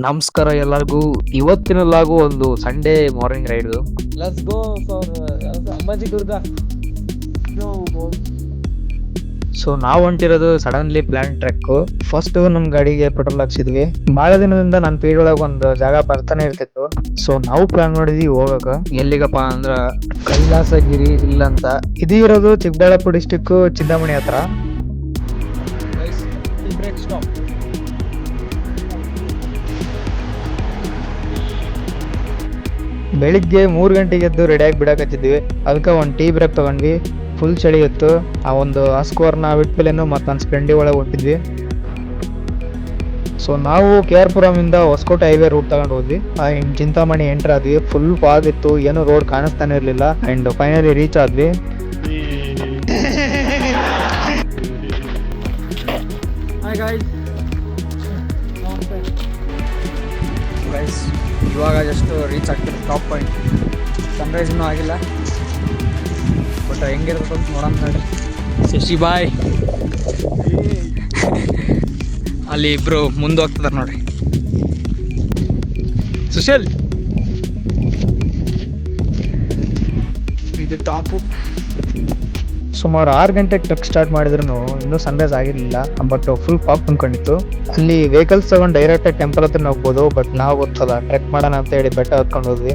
ನಮಸ್ಕಾರ ಎಲ್ಲರಿಗೂ. ಇವತ್ತಿನ ಲಾಗು ಒಂದು Sunday morning ride. Let's go for Ambaji Durga. So ನಾವು ಹೊಂಟಿರೋದು ಸಡನ್ಲಿ ಪ್ಲಾನ್ ಟ್ರೆಕ್. ಫಸ್ಟ್ ನಮ್ ಗಾಡಿಗೆ ಪೆಟ್ರೋಲ್ ಹಾಕ್ಸಿದ್ವಿ. ಬಹಳ ದಿನದಿಂದ ನನ್ನ ಪೀಡ್ ಒಳಗೆ ಒಂದು ಜಾಗ ಬರ್ತಾನೆ ಇರ್ತಿತ್ತು. ಸೊ ನಾವು ಪ್ಲಾನ್ ಮಾಡಿದ್ವಿ ಹೋಗಕ. ಎಲ್ಲಿಗಪ್ಪ ಅಂದ್ರ ಕೈಲಾಸಗಿರಿ ಹಿಲ್ ಅಂತ. ಇದು ಇರೋದು ಚಿಕ್ಕಬಳ್ಳಾಪುರ ಡಿಸ್ಟಿಕ್ ಚಿಂತಾಮಣಿ ಹತ್ರ. ಬೆಳಿಗ್ಗೆ 3 ಗಂಟೆಗೆ ಎದ್ದು ರೆಡಿಯಾಗಿ ಬಿಡಕತ್ತಿದ್ವಿ. ಅದಕ್ಕೆ ಒಂದು ಟೀ ಬ್ರೇಕ್ ತಗೊಂಡ್ವಿ. ಫುಲ್ ಚಳಿ ಇತ್ತು. ಆ ಒಂದು ಆಸ್ಕೋರ್ನ ಬಿಟ್ಮೇಲೆನು ಮತ್ತು ನನ್ನ ಸ್ಪೆಂಡಿ ಒಳಗೆ ಹೊಟ್ಟಿದ್ವಿ. ಸೊ ನಾವು KR ಇಂದ ಹೊಸಕೋಟೆ ಹೈವೇ ರೂಟ್ ತಗೊಂಡು ಹೋದ್ವಿ. ಚಿಂತಾಮಣಿ ಎಂಟರ್ ಆದ್ವಿ. ಫುಲ್ ಫಾಗ್ ಇತ್ತು, ಏನು ರೋಡ್ ಕಾಣಿಸ್ತಾನೆ ಇರಲಿಲ್ಲ. ಅಂಡ್ ಫೈನಲಿ ರೀಚ್ ಆದ್ವಿ. ಇವಾಗ ಜಸ್ಟ್ ರೀಚ್ ಆಗ್ತಿರೋ ಟಾಪ್ ಪಾಯಿಂಟ್. ಸನ್ರೈಸ್ ಇನ್ನೂ ಆಗಿಲ್ಲ, ಬಟ್ ಹೆಂಗಿರುತ್ತೆ ಅಂತ ನೋಡೋಣ ನೋಡಿ. ಶಶಿ ಬಾಯ್ ಅಲ್ಲಿ ಇಬ್ರು ಮುಂದೆ ಹೋಗ್ತಿದಾರೆ ನೋಡ್ರಿ. ಸುಶೀಲ್ ಇದು ಟಾಪು. ಸುಮಾರು 6 ಗಂಟೆಗೆ ಟ್ರಕ್ ಸ್ಟಾರ್ಟ್ ಮಾಡಿದ್ರು ಇನ್ನೂ ಸನ್ರೈಸ್ ಆಗಿರಲಿಲ್ಲ. ಬಟ್ ಫುಲ್ ಪಾಕ್ ತುಂಬ್ಕೊಂಡಿತ್ತು. ಅಲ್ಲಿ ವೆಹಿಕಲ್ಸ್ ತಗೊಂಡು ಡೈರೆಕ್ಟ್ ಟೆಂಪಲ್ ಹತ್ರ ಹೋಗ್ಬೋದು. ಬಟ್ ನಾವು ಗೊತ್ತಲ್ಲ ಟ್ರೆಕ್ ಮಾಡೋಣ ಅಂತ ಹೇಳಿ ಬೆಟ್ಟ ಹತ್ಕೊಂಡು ಹೋದ್ವಿ.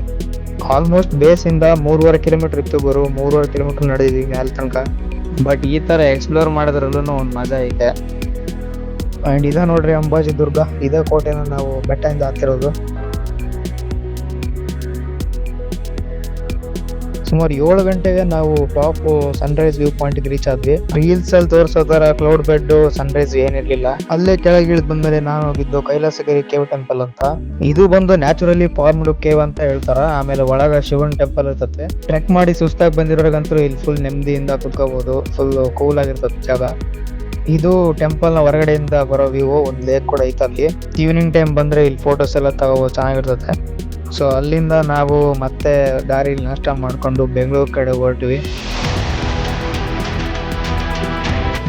ಆಲ್ಮೋಸ್ಟ್ ಬೇಸಿಂದ 3.5 ಕಿಲೋಮೀಟರ್ ಇತ್ತು. 3.5 ಕಿಲೋಮೀಟರ್ ನಡೆದಿದ್ವಿ ಮ್ಯಾಲ ತನಕ. ಬಟ್ ಈ ಥರ ಎಕ್ಸ್ಪ್ಲೋರ್ ಮಾಡೋದ್ರಲ್ಲೂ ಒಂದು ಮಜಾ ಐತೆ. ಆ್ಯಂಡ್ ಇದ ನೋಡ್ರಿ ಅಂಬಾಜಿ ದುರ್ಗ. ಇದೇ ಕೋಟೆನ ನಾವು ಬೆಟ್ಟದಿಂದ ಹತ್ತಿರೋದು. ಸುಮಾರು 7 ಗಂಟೆಗೆ ನಾವು top Sunrise view point reach ಆದ್ವಿ. ರೀಲ್ಸ್ ಅಲ್ಲಿ ತೋರಿಸೋ ತರ ಕ್ಲೌಡ್ ಬೆಡ್ ಸನ್ರೈಸ್ ಏನಿರ್ಲಿಲ್ಲ. ಅಲ್ಲೇ ಕೆಳಗೆ ಇಳಿದ್ ಬಂದ್ಮೇಲೆ ನಾನು ಹೋಗಿದ್ದು ಕೈಲಾಸಗಿರಿ ಕೇವ್ ಟೆಂಪಲ್ ಅಂತ. ಇದು ಬಂದು ನ್ಯಾಚುರಲಿ ಫಾರ್ಮ್ಡ್ ಕೇವ್ ಅಂತ ಹೇಳ್ತಾರ. ಆಮೇಲೆ ಒಳಗ ಶಿವನ್ ಟೆಂಪಲ್ ಇರ್ತದೆ. ಟ್ರೆಕ್ ಮಾಡಿ ಸುಸ್ತಾಗಿ ಬಂದಿರೋರ್ಗಂತೂ ಇಲ್ಲಿ ಫುಲ್ ನೆಮ್ಮದಿಯಿಂದ ಕುತ್ಕೋಬಹುದು. ಫುಲ್ ಕೂಲ್ ಆಗಿರ್ತದೆ ಜಾಗ. ಇದು ಟೆಂಪಲ್ ನ ಹೊರಗಡೆಯಿಂದ ಬರೋ ವ್ಯೂ. ಒಂದು ಲೇಕ್ ಕೂಡ ಐತೆ ಅಲ್ಲಿ. ಈವ್ನಿಂಗ್ ಟೈಮ್ ಬಂದ್ರೆ ಇಲ್ಲಿ ಫೋಟೋಸ್ ಎಲ್ಲ ತಗೋ ಚೆನ್ನಾಗಿರ್ತದೆ. ಸೊ ಅಲ್ಲಿಂದ ನಾವು ಮತ್ತೆ ದಾರಿಲಿ ನಾಷ್ಟ ಮಾಡ್ಕೊಂಡು ಬೆಂಗಳೂರು ಕಡೆ ಹೊರಟ್ವಿ.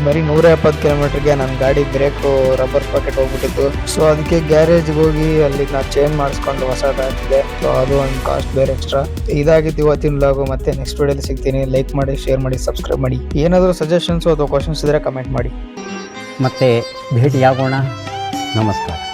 ಬರೀ 170 ಕಿಲೋಮೀಟರ್ಗೆ ನನ್ನ ಗಾಡಿ ಬ್ರೇಕು ರಬ್ಬರ್ ಪಾಕೆಟ್ ಹೋಗ್ಬಿಟ್ಟಿತ್ತು. ಸೊ ಅದಕ್ಕೆ ಗ್ಯಾರೇಜ್ಗೆ ಹೋಗಿ ಅಲ್ಲಿ ನಾನು ಚೇಂಜ್ ಮಾಡಿಸ್ಕೊಂಡು ಹೊಸದಾಗಿದೆ. ಸೊ ಅದು ಒಂದು ಕಾಸ್ಟ್ ಬೇರೆ ಎಕ್ಸ್ಟ್ರಾ. ಇದಾಗಿತ್ತು ಇವತ್ತಿನ ವ್ಲಾಗು. ಮತ್ತೆ ನೆಕ್ಸ್ಟ್ ವಿಡಿಯೋಲಿ ಸಿಗ್ತೀನಿ. ಲೈಕ್ ಮಾಡಿ, ಶೇರ್ ಮಾಡಿ, ಸಬ್ಸ್ಕ್ರೈಬ್ ಮಾಡಿ. ಏನಾದರೂ ಸಜೆಷನ್ಸ್ ಅಥವಾ ಕ್ವಶನ್ಸ್ ಇದ್ರೆ ಕಮೆಂಟ್ ಮಾಡಿ. ಮತ್ತೆ ಭೇಟಿಯಾಗೋಣ. ನಮಸ್ಕಾರ.